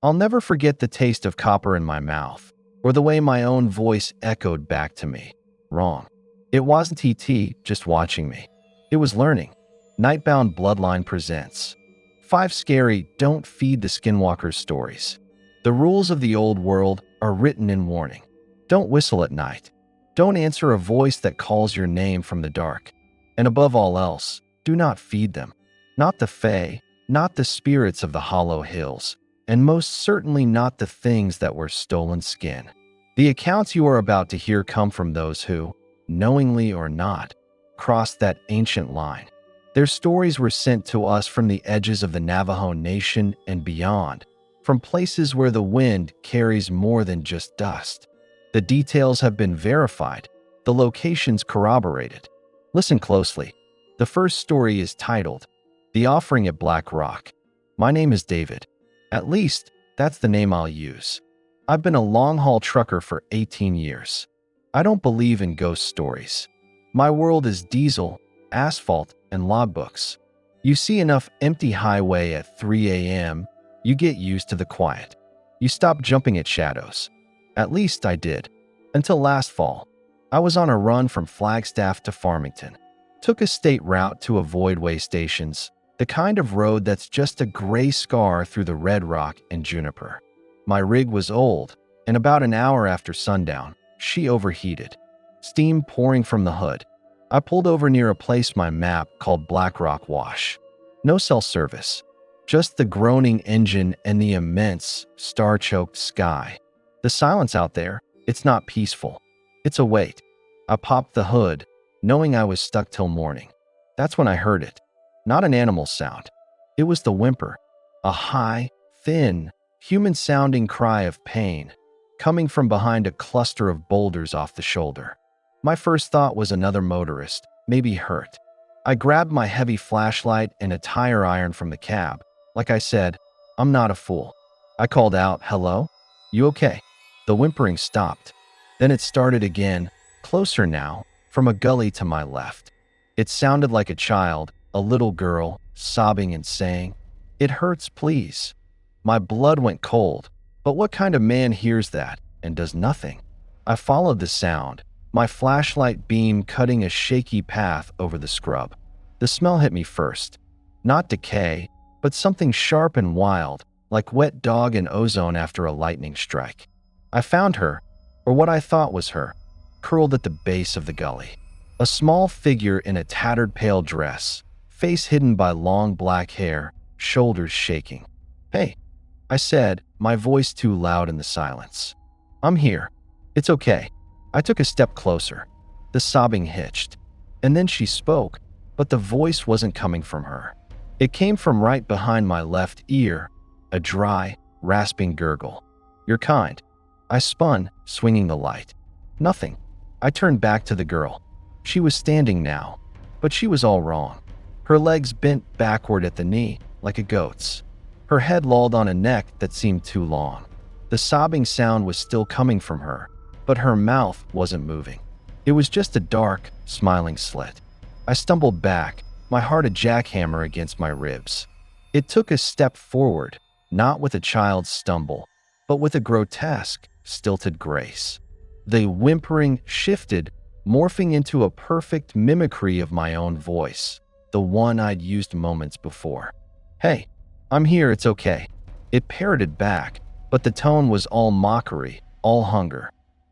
I'll never forget the taste of copper in my mouth, or the way my own voice echoed back to me. Wrong. It wasn't TT just watching me. It was learning. Nightbound Bloodline presents 5 Scary Don't Feed the Skinwalkers Stories. The rules of the old world are written in warning. Don't whistle at night. Don't answer a voice that calls your name from the dark. And above all else, do not feed them. Not the Fae, not the spirits of the Hollow Hills, and most certainly not the things that were stolen skin. The accounts you are about to hear come from those who, knowingly or not, crossed that ancient line. Their stories were sent to us from the edges of the Navajo Nation and beyond, from places where the wind carries more than just dust. The details have been verified, the locations corroborated. Listen closely. The first story is titled, The Offering at Black Rock. My name is David. At least, that's the name I'll use. I've been a long-haul trucker for 18 years. I don't believe in ghost stories. My world is diesel, asphalt, and logbooks. You see enough empty highway at 3 a.m., you get used to the quiet. You stop jumping at shadows. At least I did. Until last fall. I was on a run from Flagstaff to Farmington. Took a state route to avoid way stations, the kind of road that's just a gray scar through the red rock and juniper. My rig was old, and about an hour after sundown, she overheated. Steam pouring from the hood. I pulled over near a place my map called Black Rock Wash. No cell service. Just the groaning engine and the immense, star-choked sky. The silence out there, it's not peaceful. It's a wait. I popped the hood, knowing I was stuck till morning. That's when I heard it. Not an animal sound. It was the whimper. A high, thin, human-sounding cry of pain, coming from behind a cluster of boulders off the shoulder. My first thought was another motorist, maybe hurt. I grabbed my heavy flashlight and a tire iron from the cab. Like I said, I'm not a fool. I called out, "Hello? You okay?" The whimpering stopped. Then it started again, closer now, from a gully to my left. It sounded like a child, a little girl, sobbing and saying, "It hurts, please." My blood went cold. But what kind of man hears that and does nothing? I followed the sound, my flashlight beam cutting a shaky path over the scrub. The smell hit me first. Not decay, but something sharp and wild, like wet dog and ozone after a lightning strike. I found her, or what I thought was her, curled at the base of the gully. A small figure in a tattered pale dress, face hidden by long black hair, shoulders shaking. "Hey," I said, my voice too loud in the silence. "I'm here. It's okay." I took a step closer. The sobbing hitched. And then she spoke, but the voice wasn't coming from her. It came from right behind my left ear, a dry, rasping gurgle. "You're kind." I spun, swinging the light. Nothing. I turned back to the girl. She was standing now, but she was all wrong. Her legs bent backward at the knee, like a goat's. Her head lolled on a neck that seemed too long. The sobbing sound was still coming from her, but her mouth wasn't moving. It was just a dark, smiling slit. I stumbled back, my heart a jackhammer against my ribs. It took a step forward, not with a child's stumble, but with a grotesque, stilted grace. The whimpering shifted, morphing into a perfect mimicry of my own voice, the one I'd used moments before. "Hey, I'm here, it's okay." It parroted back, but the tone was all mockery, all hunger.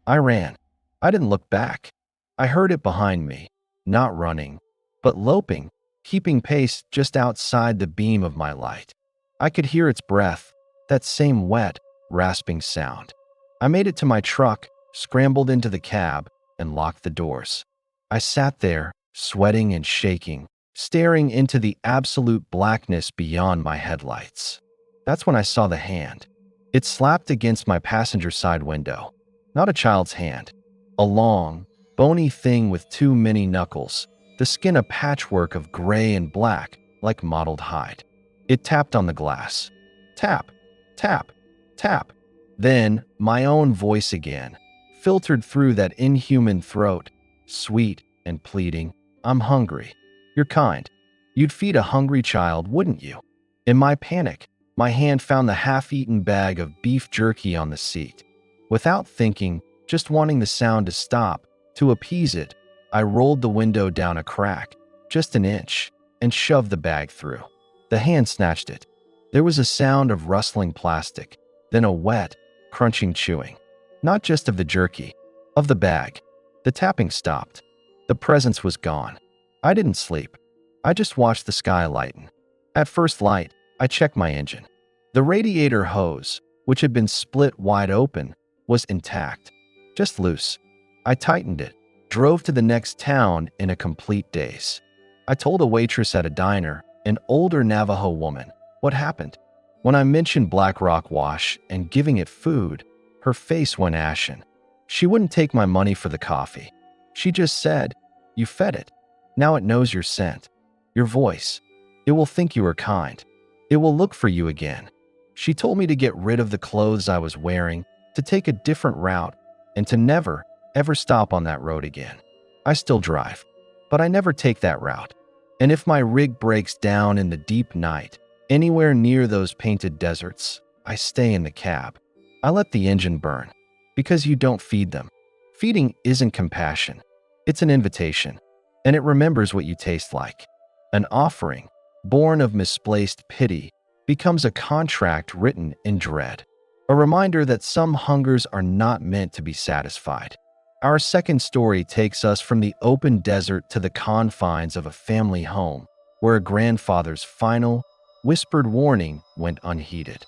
I ran. I didn't look back. I heard it behind me, not running, but loping, keeping pace just outside the beam of my light. I could hear its breath, that same wet, rasping sound. I made it to my truck, scrambled into the cab, and locked the doors. I sat there, sweating and shaking, staring into the absolute blackness beyond my headlights. That's when I saw the hand. It slapped against my passenger side window. Not a child's hand. A long, bony thing with too many knuckles, the skin a patchwork of gray and black, like mottled hide. It tapped on the glass. Tap, tap, tap. Then, my own voice again, filtered through that inhuman throat, sweet and pleading. "I'm hungry. You're kind. You'd feed a hungry child, wouldn't you?" In my panic, My hand found the half-eaten bag of beef jerky on the seat. Without thinking, just wanting the sound to stop, to appease it, I rolled the window down a crack, just an inch, and shoved the bag through. The hand snatched it. There was a sound of rustling plastic, then a wet, crunching chewing. Not just of the jerky, of the bag. The tapping stopped. The presence was gone. I didn't sleep. I just watched the sky lighten. At first light, I checked my engine. The radiator hose, which had been split wide open, was intact, just loose. I tightened it, drove to the next town in a complete daze. I told a waitress at a diner, an older Navajo woman, what happened. When I mentioned Black Rock Wash and giving it food, her face went ashen. She wouldn't take my money for the coffee. She just said, "You fed it. Now it knows your scent, your voice. It will think you are kind. It will look for you again." She told me to get rid of the clothes I was wearing, to take a different route, and to never, ever stop on that road again. I still drive, but I never take that route. And if my rig breaks down in the deep night, anywhere near those painted deserts, I stay in the cab. I let the engine burn, because you don't feed them. Feeding isn't compassion. It's an invitation, and it remembers what you taste like. An offering, born of misplaced pity, becomes a contract written in dread. A reminder that some hungers are not meant to be satisfied. Our second story takes us from the open desert to the confines of a family home, where a grandfather's final, whispered warning went unheeded.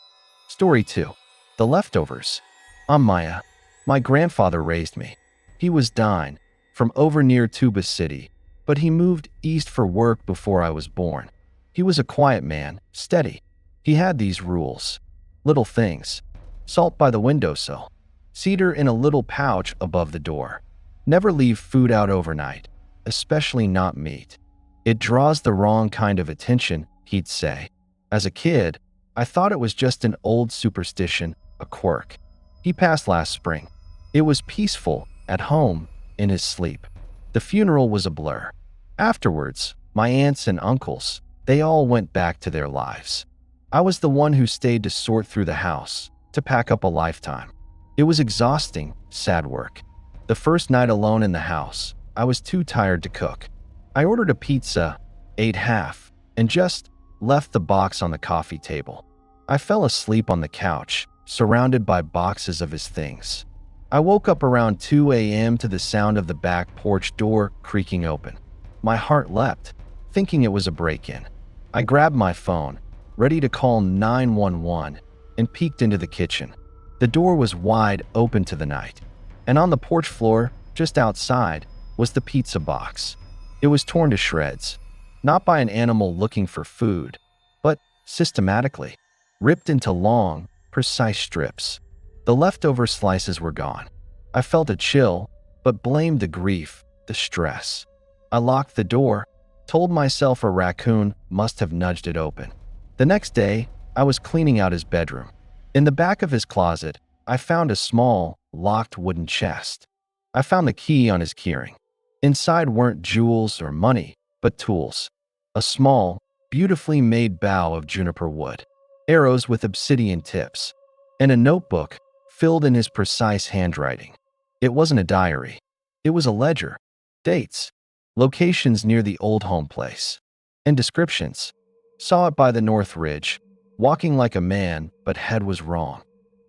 Story 2. The Leftovers. I'm Maya. My grandfather raised me. He was Diné, from over near Tuba City, but he moved east for work before I was born. He was a quiet man, steady. He had these rules. Little things. Salt by the windowsill. Cedar in a little pouch above the door. Never leave food out overnight, especially not meat. It draws the wrong kind of attention, he'd say. As a kid, I thought it was just an old superstition, a quirk. He passed last spring. It was peaceful, at home, in his sleep. The funeral was a blur. Afterwards, my aunts and uncles, they all went back to their lives. I was the one who stayed to sort through the house, to pack up a lifetime. It was exhausting, sad work. The first night alone in the house, I was too tired to cook. I ordered a pizza, ate half, and just left the box on the coffee table. I fell asleep on the couch, surrounded by boxes of his things. I woke up around 2 a.m. to the sound of the back porch door creaking open. My heart leapt, thinking it was a break-in. I grabbed my phone, ready to call 911, and peeked into the kitchen. The door was wide open to the night, and on the porch floor, just outside, was the pizza box. It was torn to shreds, not by an animal looking for food, but systematically, ripped into long, precise strips. The leftover slices were gone. I felt a chill, but blamed the grief, the stress. I locked the door, told myself a raccoon must have nudged it open. The next day, I was cleaning out his bedroom. In the back of his closet, I found a small, locked wooden chest. I found the key on his keyring. Inside weren't jewels or money, but tools. A small, beautifully made bow of juniper wood, arrows with obsidian tips, and a notebook filled in his precise handwriting. It wasn't a diary. It was a ledger. Dates, locations near the old home place, and descriptions. Saw it by the North Ridge, walking like a man, but head was wrong.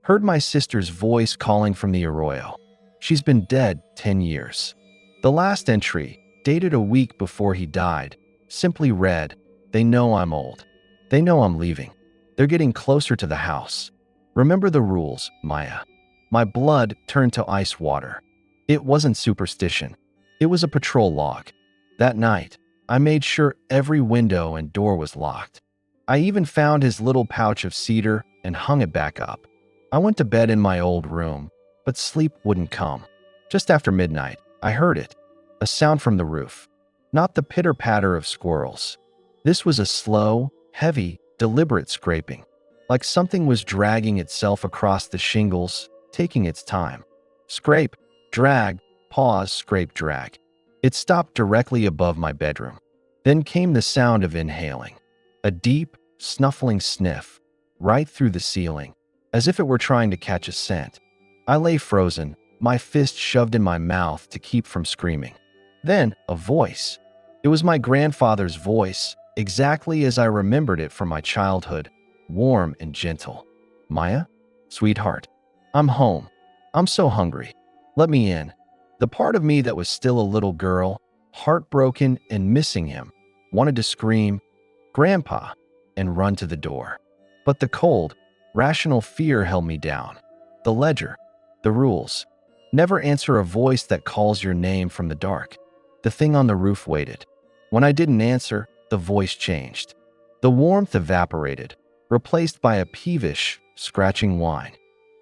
Heard my sister's voice calling from the arroyo. She's been dead 10 years. The last entry, dated a week before he died, simply read, "They know I'm old. They know I'm leaving. They're getting closer to the house. Remember the rules, Maya." My blood turned to ice water. It wasn't superstition. It was a patrol log. That night, I made sure every window and door was locked. I even found his little pouch of cedar and hung it back up. I went to bed in my old room, but sleep wouldn't come. Just after midnight, I heard it, a sound from the roof, not the pitter-patter of squirrels. This was a slow, heavy, deliberate scraping, like something was dragging itself across the shingles, taking its time. Scrape, drag, pause, scrape, drag. It stopped directly above my bedroom. Then came the sound of inhaling, a deep, snuffling sniff. right through the ceiling, as if it were trying to catch a scent. I lay frozen, my fist shoved in my mouth to keep from screaming. Then, a voice. It was my grandfather's voice, exactly as I remembered it from my childhood, warm and gentle. "Maya? Sweetheart, I'm home. I'm so hungry. Let me in." The part of me that was still a little girl, heartbroken and missing him, wanted to scream, "Grandpa," and run to the door. But the cold, rational fear held me down. The ledger, the rules. Never answer a voice that calls your name from the dark. The thing on the roof waited. When I didn't answer, the voice changed. The warmth evaporated, replaced by a peevish, scratching whine.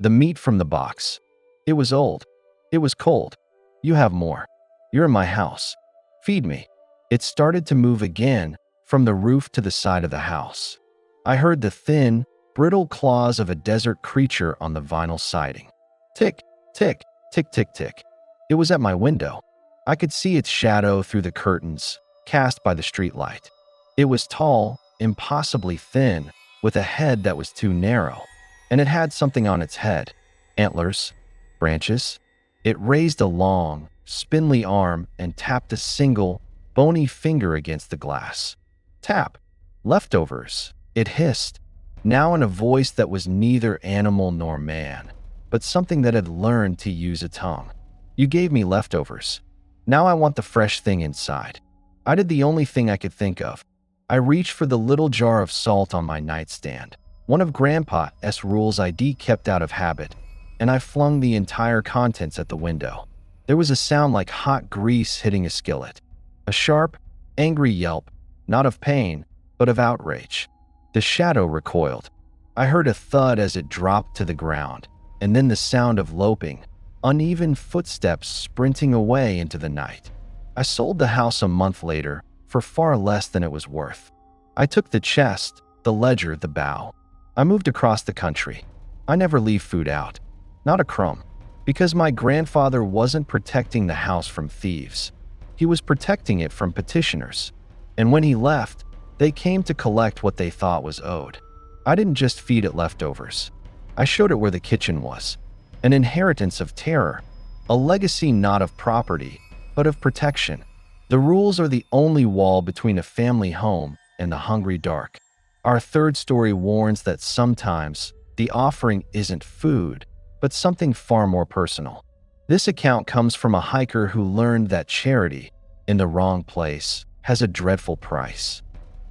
The meat from the box. It was old. It was cold. "You have more. You're in my house. Feed me." It started to move again, from the roof to the side of the house. I heard the thin, brittle claws of a desert creature on the vinyl siding. Tick, tick, tick, tick, tick. It was at my window. I could see its shadow through the curtains, cast by the streetlight. It was tall, impossibly thin, with a head that was too narrow, and it had something on its head. Antlers, branches. It raised a long, spindly arm and tapped a single, bony finger against the glass. Tap. "Leftovers," it hissed, now in a voice that was neither animal nor man, but something that had learned to use a tongue. "You gave me leftovers. Now I want the fresh thing inside." I did the only thing I could think of. I reached for the little jar of salt on my nightstand, one of Grandpa's rules I'd kept out of habit, and I flung the entire contents at the window. There was a sound like hot grease hitting a skillet. A sharp, angry yelp, not of pain, but of outrage. The shadow recoiled. I heard a thud as it dropped to the ground, and then the sound of loping, uneven footsteps sprinting away into the night. I sold the house a month later for far less than it was worth. I took the chest, the ledger, the bow. I moved across the country. I never leave food out. Not a crumb. Because my grandfather wasn't protecting the house from thieves. He was protecting it from petitioners. And when he left, they came to collect what they thought was owed. I didn't just feed it leftovers. I showed it where the kitchen was. An inheritance of terror. A legacy not of property, but of protection. The rules are the only wall between a family home and the hungry dark. Our third story warns that sometimes the offering isn't food, but something far more personal. This account comes from a hiker who learned that charity, in the wrong place, has a dreadful price.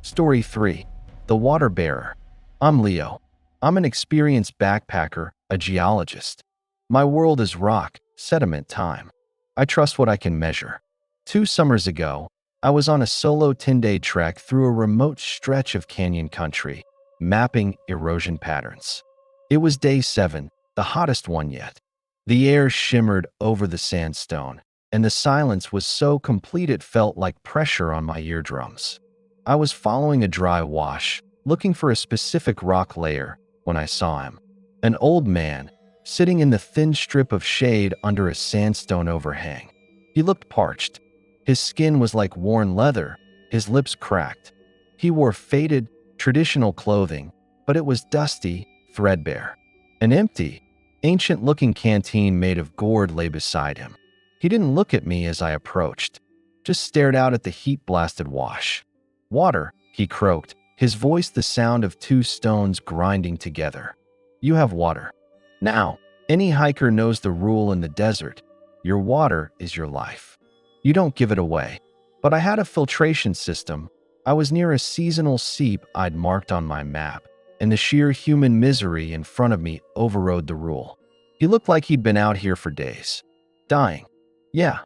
Story 3. The Water Bearer. I'm Leo. I'm an experienced backpacker, a geologist. My world is rock, sediment, time. I trust what I can measure. 2 summers ago, I was on a solo 10-day trek through a remote stretch of canyon country, mapping erosion patterns. It was day 7, the hottest one yet. The air shimmered over the sandstone, and the silence was so complete it felt like pressure on my eardrums. I was following a dry wash, looking for a specific rock layer, when I saw him. An old man, sitting in the thin strip of shade under a sandstone overhang. He looked parched. His skin was like worn leather, his lips cracked. He wore faded, traditional clothing, but it was dusty, threadbare. An empty, ancient-looking canteen made of gourd lay beside him. He didn't look at me as I approached, just stared out at the heat-blasted wash. "Water," he croaked, his voice the sound of 2 stones grinding together. "You have water." Now, any hiker knows the rule in the desert. Your water is your life. You don't give it away. But I had a filtration system. I was near a seasonal seep I'd marked on my map, and the sheer human misery in front of me overrode the rule. He looked like he'd been out here for days. "Dying." "Yeah,"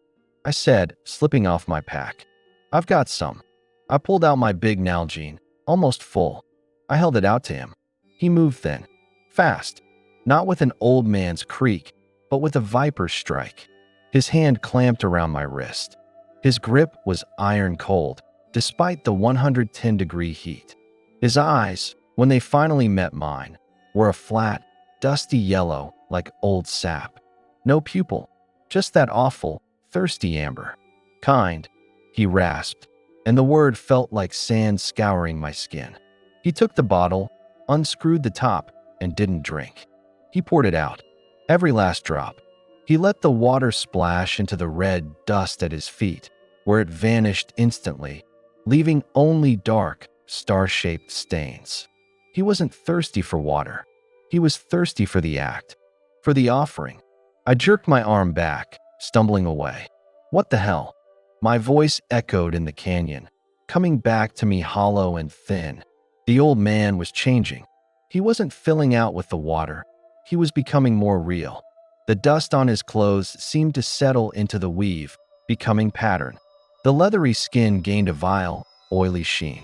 I said, slipping off my pack. "I've got some." I pulled out my big Naaldlooshii, almost full. I held it out to him. He moved then. Fast. Not with an old man's creak, but with a viper's strike. His hand clamped around my wrist. His grip was iron cold, despite the 110-degree heat. His eyes, when they finally met mine, were a flat, dusty yellow like old sap. No pupil, just that awful, thirsty amber. "Kind," he rasped, and the word felt like sand scouring my skin. He took the bottle, unscrewed the top, and didn't drink. He poured it out, every last drop. He let the water splash into the red dust at his feet, where it vanished instantly, leaving only dark, star-shaped stains. He wasn't thirsty for water. He was thirsty for the act, for the offering. I jerked my arm back, stumbling away. What the hell? My voice echoed in the canyon, coming back to me hollow and thin. The old man was changing. He wasn't filling out with the water. He was becoming more real. The dust on his clothes seemed to settle into the weave, becoming pattern. The leathery skin gained a vile, oily sheen.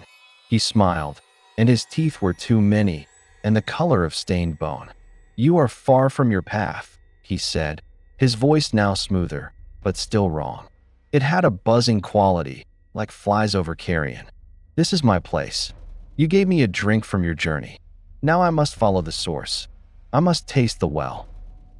He smiled, and his teeth were too many, and the color of stained bone. "You are far from your path," he said, his voice now smoother, but still wrong. It had a buzzing quality, like flies over carrion. "This is my place. You gave me a drink from your journey. Now I must follow the source. I must taste the well."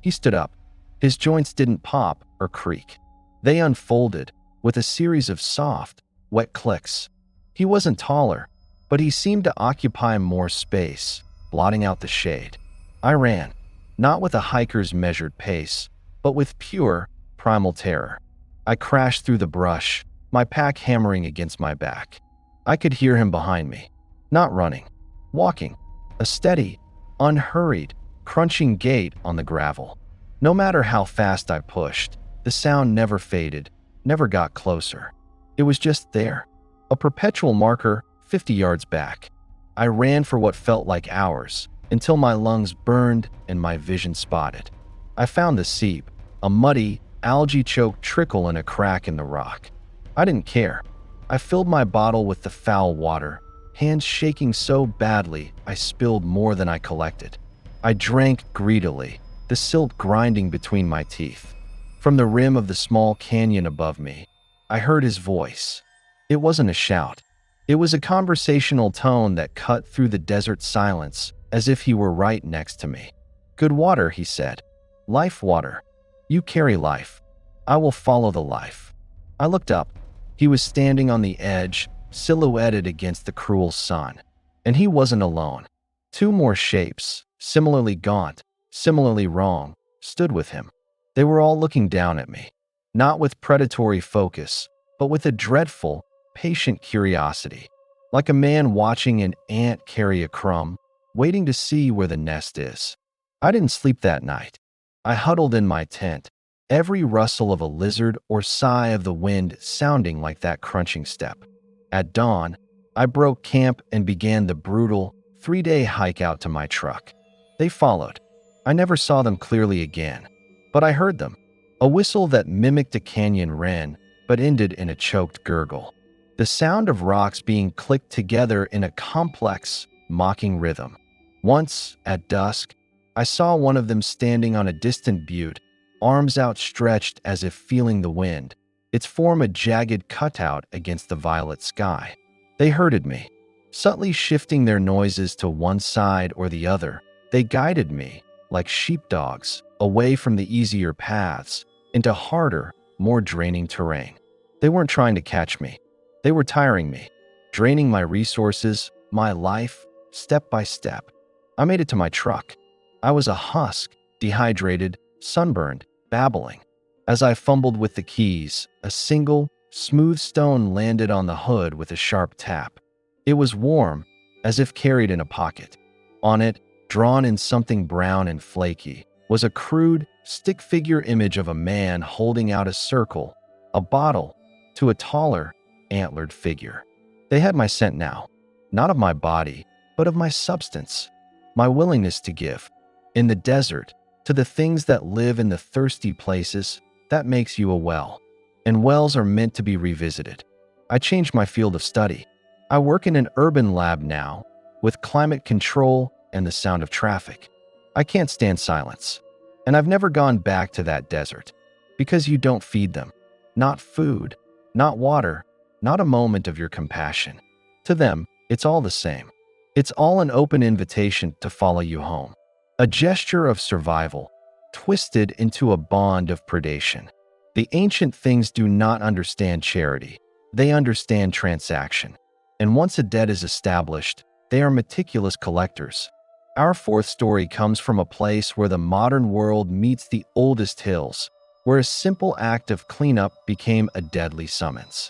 He stood up. His joints didn't pop or creak. They unfolded with a series of soft, wet clicks. He wasn't taller, but he seemed to occupy more space, blotting out the shade. I ran, not with a hiker's measured pace, but with pure, primal terror. I crashed through the brush, my pack hammering against my back. I could hear him behind me, not running, walking, a steady, unhurried, crunching gait on the gravel. No matter how fast I pushed, the sound never faded, never got closer. It was just there, a perpetual marker 50 yards back. I ran for what felt like hours, until my lungs burned and my vision spotted. I found the seep, a muddy, algae-choked trickle in a crack in the rock. I didn't care. I filled my bottle with the foul water, hands shaking so badly I spilled more than I collected. I drank greedily, the silt grinding between my teeth. From the rim of the small canyon above me, I heard his voice. It wasn't a shout. It was a conversational tone that cut through the desert silence as if he were right next to me. "Good water," he said. "Life water. You carry life. I will follow the life." I looked up. He was standing on the edge, silhouetted against the cruel sun. And he wasn't alone. Two more shapes, similarly gaunt, similarly wrong, stood with him. They were all looking down at me, not with predatory focus, but with a dreadful, patient curiosity, like a man watching an ant carry a crumb, waiting to see where the nest is. I didn't sleep that night. I huddled in my tent, every rustle of a lizard or sigh of the wind sounding like that crunching step. At dawn, I broke camp and began the brutal, 3-day hike out to my truck. They followed. I never saw them clearly again, but I heard them. A whistle that mimicked a canyon wren, but ended in a choked gurgle. The sound of rocks being clicked together in a complex, mocking rhythm. Once, at dusk, I saw one of them standing on a distant butte, arms outstretched as if feeling the wind, its form a jagged cutout against the violet sky. They herded me, subtly shifting their noises to one side or the other. They guided me, like sheepdogs, away from the easier paths, into harder, more draining terrain. They weren't trying to catch me. They were tiring me, draining my resources, my life, step by step. I made it to my truck. I was a husk, dehydrated, sunburned, babbling. As I fumbled with the keys, a single, smooth stone landed on the hood with a sharp tap. It was warm, as if carried in a pocket. On it, drawn in something brown and flaky, was a crude, stick figure image of a man holding out a circle, a bottle, to a taller, antlered figure. They had my scent now, not of my body, but of my substance, my willingness to give. In the desert, to the things that live in the thirsty places, that makes you a well. And wells are meant to be revisited. I changed my field of study. I work in an urban lab now, with climate control and the sound of traffic. I can't stand silence. And I've never gone back to that desert, because you don't feed them. Not food, not water, not a moment of your compassion. To them, it's all the same. It's all an open invitation to follow you home. A gesture of survival, twisted into a bond of predation. The ancient things do not understand charity. They understand transaction. And once a debt is established, they are meticulous collectors, Our fourth story comes from a place where the modern world meets the oldest hills, where a simple act of cleanup became a deadly summons.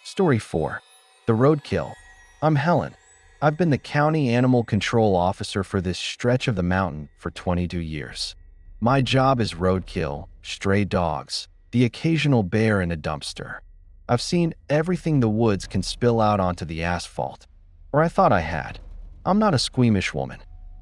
Story 4. The Roadkill. I'm Helen. I've been the county animal control officer for this stretch of the mountain for 22 years. My job is roadkill, stray dogs, the occasional bear in a dumpster. I've seen everything the woods can spill out onto the asphalt. Or I thought I had. I'm not a squeamish woman.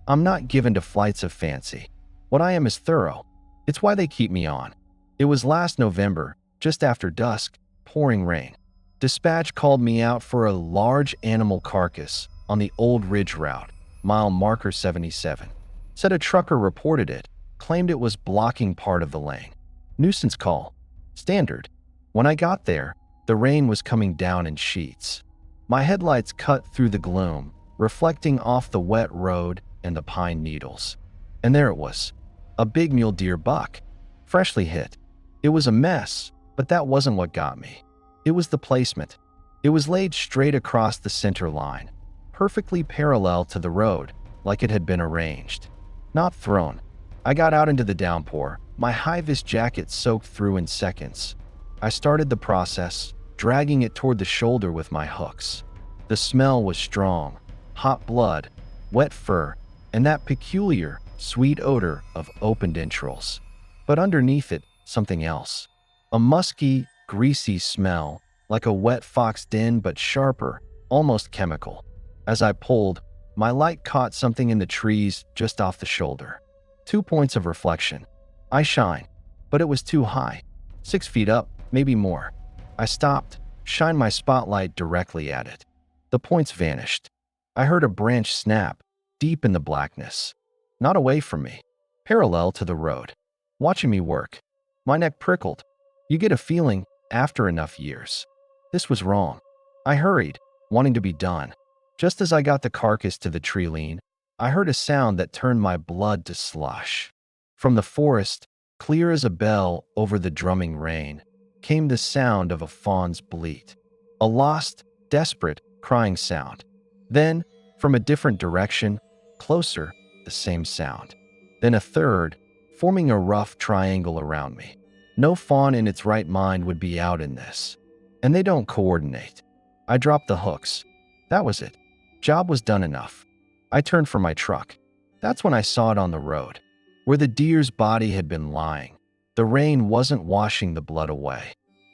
I'm not given to flights of fancy. What I am is thorough. It's why they keep me on. It was last November, just after dusk, pouring rain. Dispatch called me out for a large animal carcass on the old ridge route, mile marker 77. Said a trucker reported it, claimed it was blocking part of the lane. Nuisance call. Standard. When I got there, the rain was coming down in sheets. My headlights cut through the gloom, reflecting off the wet road and the pine needles. And there it was, a big mule deer buck, freshly hit. It was a mess, but that wasn't what got me. It was the placement. It was laid straight across the center line, perfectly parallel to the road, like it had been arranged. Not thrown. I got out into the downpour, my high-vis jacket soaked through in seconds. I started the process, dragging it toward the shoulder with my hooks. The smell was strong, hot blood, wet fur, and that peculiar, sweet odor of opened entrails. But underneath it, something else. A musky, greasy smell, like a wet fox den but sharper, almost chemical. As I pulled, my light caught something in the trees just off the shoulder. 2 points of reflection. I shine, but it was too high. 6 feet up, maybe more. I stopped, shined my spotlight directly at it. The points vanished. I heard a branch snap, deep in the blackness. Not away from me, parallel to the road. Watching me work. My neck prickled. You get a feeling after enough years. This was wrong. I hurried, wanting to be done. Just as I got the carcass to the tree lean, I heard a sound that turned my blood to slush. From the forest, clear as a bell over the drumming rain, came the sound of a fawn's bleat. A lost, desperate, crying sound. Then, from a different direction, closer, the same sound. Then a third, forming a rough triangle around me. No fawn in its right mind would be out in this. And they don't coordinate. I dropped the hooks. That was it. Job was done enough. I turned for my truck. That's when I saw it on the road, where the deer's body had been lying. The rain wasn't washing the blood away.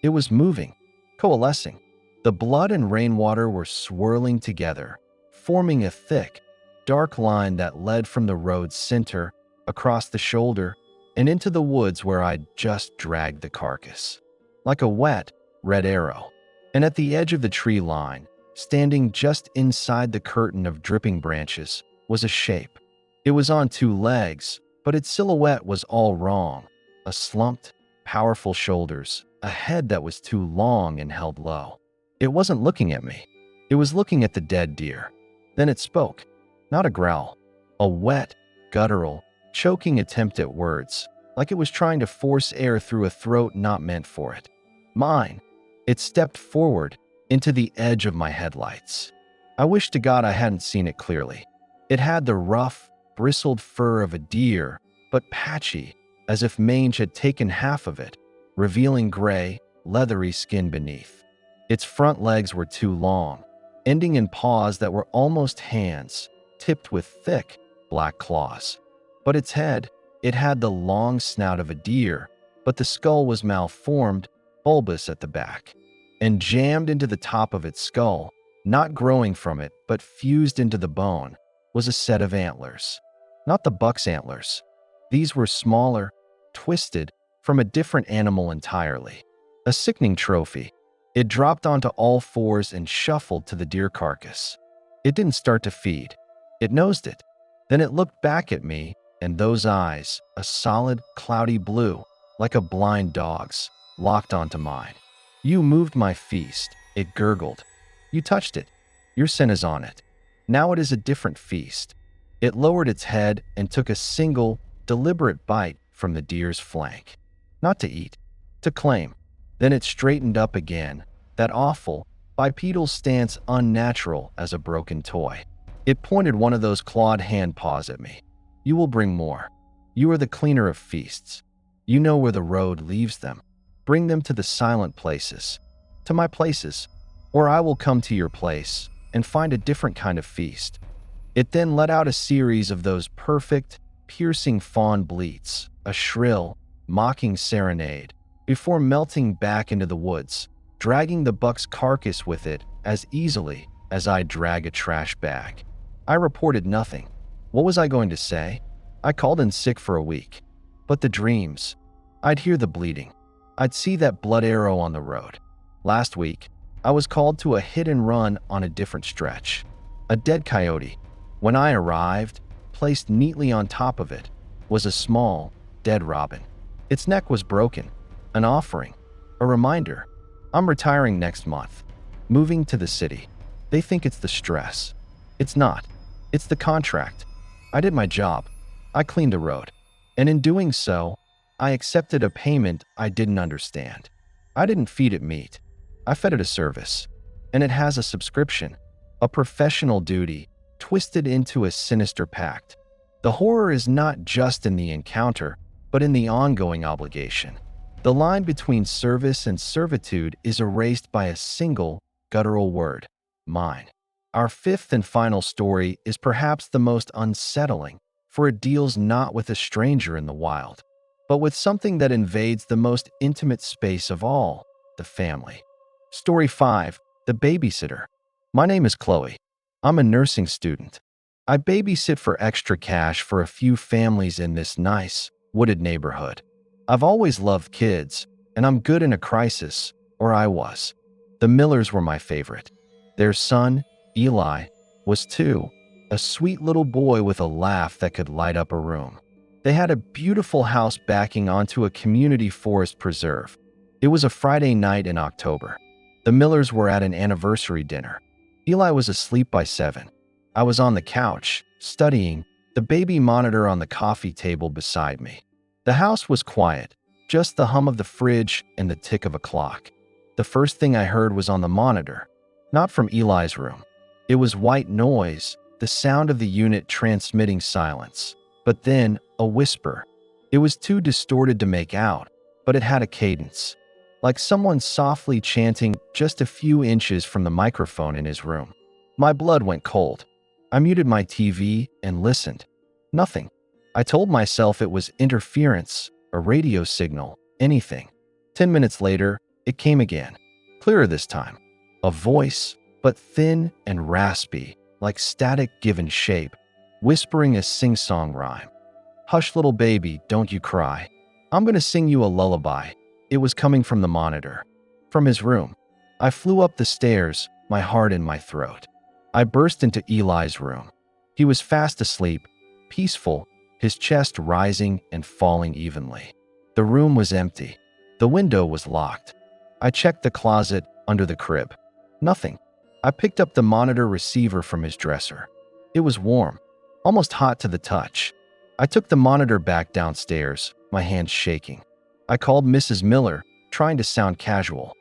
It was moving, coalescing. The blood and rainwater were swirling together, forming a thick, dark line that led from the road's center, across the shoulder, and into the woods where I'd just dragged the carcass. Like a wet, red arrow. And at the edge of the tree line, standing just inside the curtain of dripping branches, was a shape. It was on 2 legs, but its silhouette was all wrong. A slumped, powerful shoulders, a head that was too long and held low. It wasn't looking at me. It was looking at the dead deer. Then it spoke. Not a growl. A wet, guttural, choking attempt at words, like it was trying to force air through a throat not meant for it. Mine. It stepped forward, into the edge of my headlights. I wish to God I hadn't seen it clearly. It had the rough, bristled fur of a deer, but patchy, as if mange had taken half of it, revealing gray, leathery skin beneath. Its front legs were too long, ending in paws that were almost hands, tipped with thick, black claws. But its head, it had the long snout of a deer, but the skull was malformed, bulbous at the back. And jammed into the top of its skull, not growing from it but fused into the bone, was a set of antlers. Not the buck's antlers. These were smaller, twisted, from a different animal entirely. A sickening trophy. It dropped onto all fours and shuffled to the deer carcass. It didn't start to feed. It nosed it. Then it looked back at me, and those eyes, a solid, cloudy blue, like a blind dog's, locked onto mine. You moved my feast, it gurgled. You touched it. Your scent is on it. Now it is a different feast. It lowered its head and took a single, deliberate bite from the deer's flank. Not to eat, to claim. Then it straightened up again, that awful, bipedal stance unnatural as a broken toy. It pointed one of those clawed hand paws at me. You will bring more. You are the cleaner of feasts. You know where the road leaves them. Bring them to the silent places, to my places, or I will come to your place and find a different kind of feast. It then let out a series of those perfect, piercing fawn bleats, a shrill, mocking serenade, before melting back into the woods, dragging the buck's carcass with it as easily as I drag a trash bag. I reported nothing. What was I going to say? I called in sick for a week. But the dreams, I'd hear the bleeding. I'd see that blood arrow on the road. Last week, I was called to a hit and run on a different stretch. A dead coyote. When I arrived, placed neatly on top of it, was a small, dead robin. Its neck was broken. An offering. A reminder. I'm retiring next month. Moving to the city. They think it's the stress. It's not. It's the contract. I did my job. I cleaned the road. And in doing so, I accepted a payment I didn't understand. I didn't feed it meat. I fed it a service. And it has a subscription. A professional duty, twisted into a sinister pact. The horror is not just in the encounter, but in the ongoing obligation. The line between service and servitude is erased by a single, guttural word, mine. Our fifth and final story is perhaps the most unsettling, for it deals not with a stranger in the wild, but with something that invades the most intimate space of all, the family. Story 5, The Babysitter. My name is Chloe. I'm a nursing student. I babysit for extra cash for a few families in this nice, wooded neighborhood. I've always loved kids, and I'm good in a crisis, or I was. The Millers were my favorite. Their son, Eli, was 2, a sweet little boy with a laugh that could light up a room. They had a beautiful house backing onto a community forest preserve. It was a Friday night in October. The Millers were at an anniversary dinner. Eli was asleep by 7. I was on the couch, studying, the baby monitor on the coffee table beside me. The house was quiet, just the hum of the fridge and the tick of a clock. The first thing I heard was on the monitor, not from Eli's room. It was white noise, the sound of the unit transmitting silence. But then, a whisper. It was too distorted to make out, but it had a cadence, like someone softly chanting just a few inches from the microphone in his room. My blood went cold. I muted my TV and listened. Nothing. I told myself it was interference, a radio signal, anything. 10 minutes later, it came again. Clearer this time. A voice, but thin and raspy, like static given shape, whispering a sing-song rhyme. Hush, little baby, don't you cry. I'm going to sing you a lullaby. It was coming from the monitor. From his room. I flew up the stairs, my heart in my throat. I burst into Eli's room. He was fast asleep, peaceful, his chest rising and falling evenly. The room was empty. The window was locked. I checked the closet under the crib. Nothing. I picked up the monitor receiver from his dresser. It was warm, almost hot to the touch. I took the monitor back downstairs, my hands shaking. I called Mrs. Miller, trying to sound casual.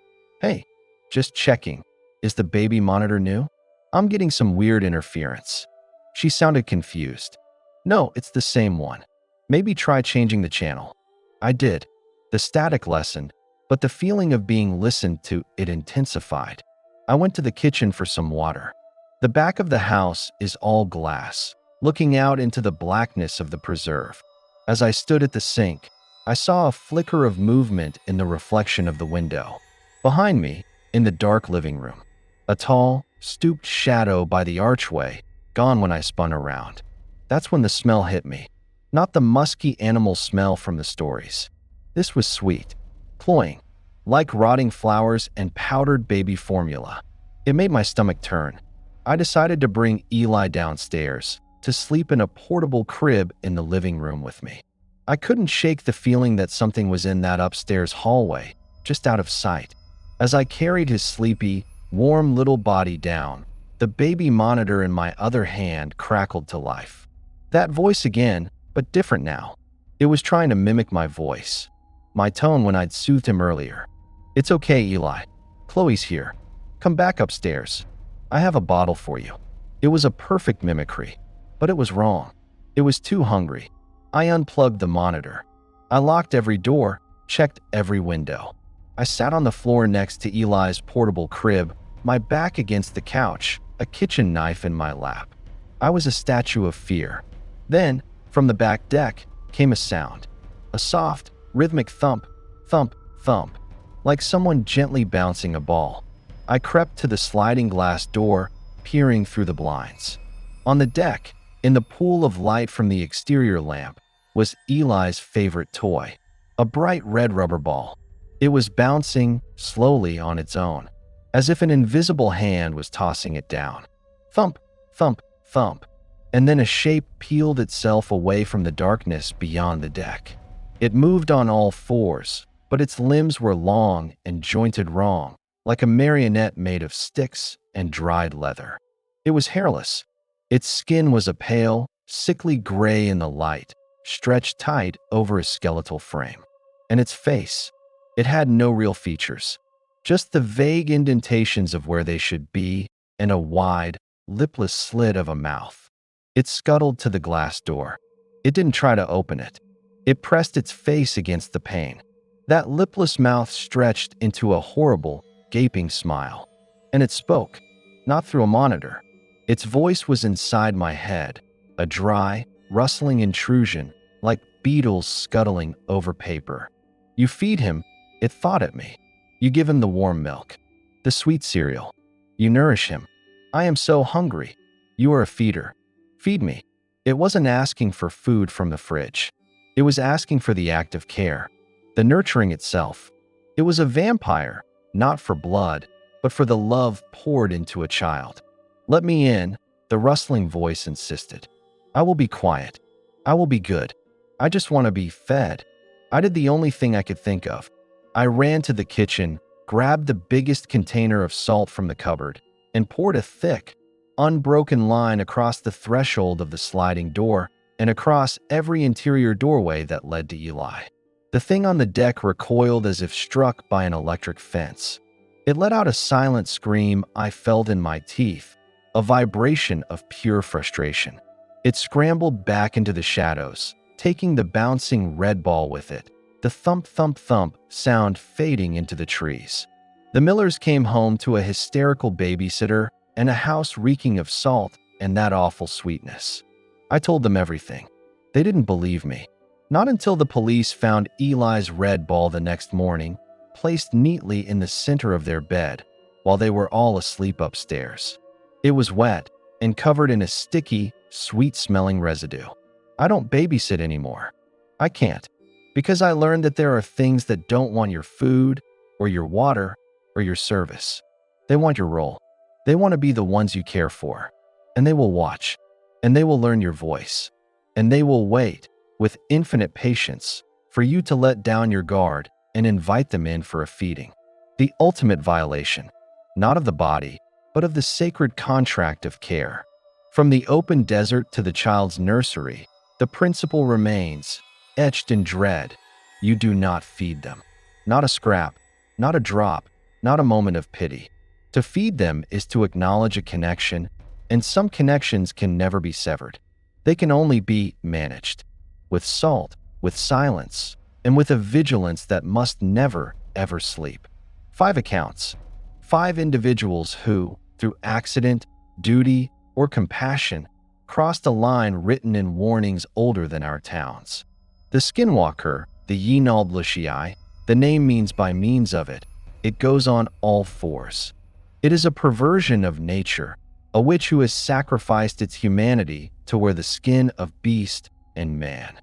Hey, just checking. Is the baby monitor new? I'm getting some weird interference. She sounded confused. No, it's the same one. Maybe try changing the channel. I did. The static lessened, but the feeling of being listened to, it intensified. I went to the kitchen for some water. The back of the house is all glass, looking out into the blackness of the preserve. As I stood at the sink, I saw a flicker of movement in the reflection of the window. Behind me, in the dark living room, a tall, stooped shadow by the archway, gone when I spun around. That's when the smell hit me. Not the musky animal smell from the stories. This was sweet, cloying, like rotting flowers and powdered baby formula. It made my stomach turn. I decided to bring Eli downstairs, to sleep in a portable crib in the living room with me. I couldn't shake the feeling that something was in that upstairs hallway, just out of sight. As I carried his sleepy, warm little body down, the baby monitor in my other hand crackled to life. That voice again, but different now. It was trying to mimic my voice, my tone when I'd soothed him earlier. It's okay, Eli. Chloe's here. Come back upstairs. I have a bottle for you. It was a perfect mimicry, but it was wrong. It was too hungry. I unplugged the monitor. I locked every door, checked every window. I sat on the floor next to Eli's portable crib, my back against the couch, a kitchen knife in my lap. I was a statue of fear. Then, from the back deck, came a sound. A soft, rhythmic thump, thump, thump, like someone gently bouncing a ball. I crept to the sliding glass door, peering through the blinds. On the deck, in the pool of light from the exterior lamp, was Eli's favorite toy, a bright red rubber ball. It was bouncing slowly on its own, as if an invisible hand was tossing it down. Thump, thump, thump, and then a shape peeled itself away from the darkness beyond the deck. It moved on all fours, but its limbs were long and jointed wrong, like a marionette made of sticks and dried leather. It was hairless. Its skin was a pale, sickly gray in the light, stretched tight over a skeletal frame. And its face, it had no real features, just the vague indentations of where they should be and a wide, lipless slit of a mouth. It scuttled to the glass door. It didn't try to open it. It pressed its face against the pane. That lipless mouth stretched into a horrible, gaping smile. And it spoke, not through a monitor. Its voice was inside my head, a dry, rustling intrusion, like beetles scuttling over paper. You feed him, it thought at me. You give him the warm milk, the sweet cereal. You nourish him. I am so hungry. You are a feeder. Feed me. It wasn't asking for food from the fridge. It was asking for the act of care, the nurturing itself. It was a vampire, not for blood, but for the love poured into a child. Let me in, the rustling voice insisted. I will be quiet. I will be good. I just want to be fed. I did the only thing I could think of. I ran to the kitchen, grabbed the biggest container of salt from the cupboard, and poured a thick, unbroken line across the threshold of the sliding door and across every interior doorway that led to Eli. The thing on the deck recoiled as if struck by an electric fence. It let out a silent scream I felt in my teeth, a vibration of pure frustration. It scrambled back into the shadows, taking the bouncing red ball with it, the thump, thump, thump sound fading into the trees. The Millers came home to a hysterical babysitter and a house reeking of salt and that awful sweetness. I told them everything. They didn't believe me. Not until the police found Eli's red ball the next morning, placed neatly in the center of their bed, while they were all asleep upstairs. It was wet and covered in a sticky, sweet-smelling residue. I don't babysit anymore. I can't, because I learned that there are things that don't want your food, or your water, or your service. They want your role. They want to be the ones you care for. And they will watch. And they will learn your voice. And they will wait, with infinite patience, for you to let down your guard and invite them in for a feeding. The ultimate violation, not of the body, but of the sacred contract of care. From the open desert to the child's nursery, the principle remains, etched in dread. You do not feed them. Not a scrap, not a drop, not a moment of pity. To feed them is to acknowledge a connection, and some connections can never be severed. They can only be managed. With salt, with silence, and with a vigilance that must never, ever sleep. 5 accounts. 5 individuals who, through accident, duty, or compassion, crossed a line written in warnings older than our towns. The Skinwalker, the Naaldlooshii, the name means by means of it. It goes on all fours. It is a perversion of nature, a witch who has sacrificed its humanity to wear the skin of beast and man.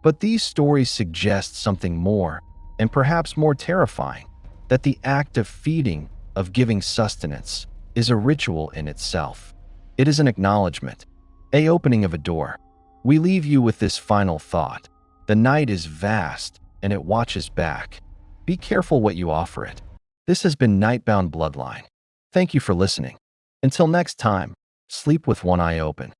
But these stories suggest something more, and perhaps more terrifying, that the act of feeding, of giving sustenance, is a ritual in itself. It is an acknowledgement, an opening of a door. We leave you with this final thought. The night is vast, and it watches back. Be careful what you offer it. This has been Nightbound Bloodline. Thank you for listening. Until next time, sleep with one eye open.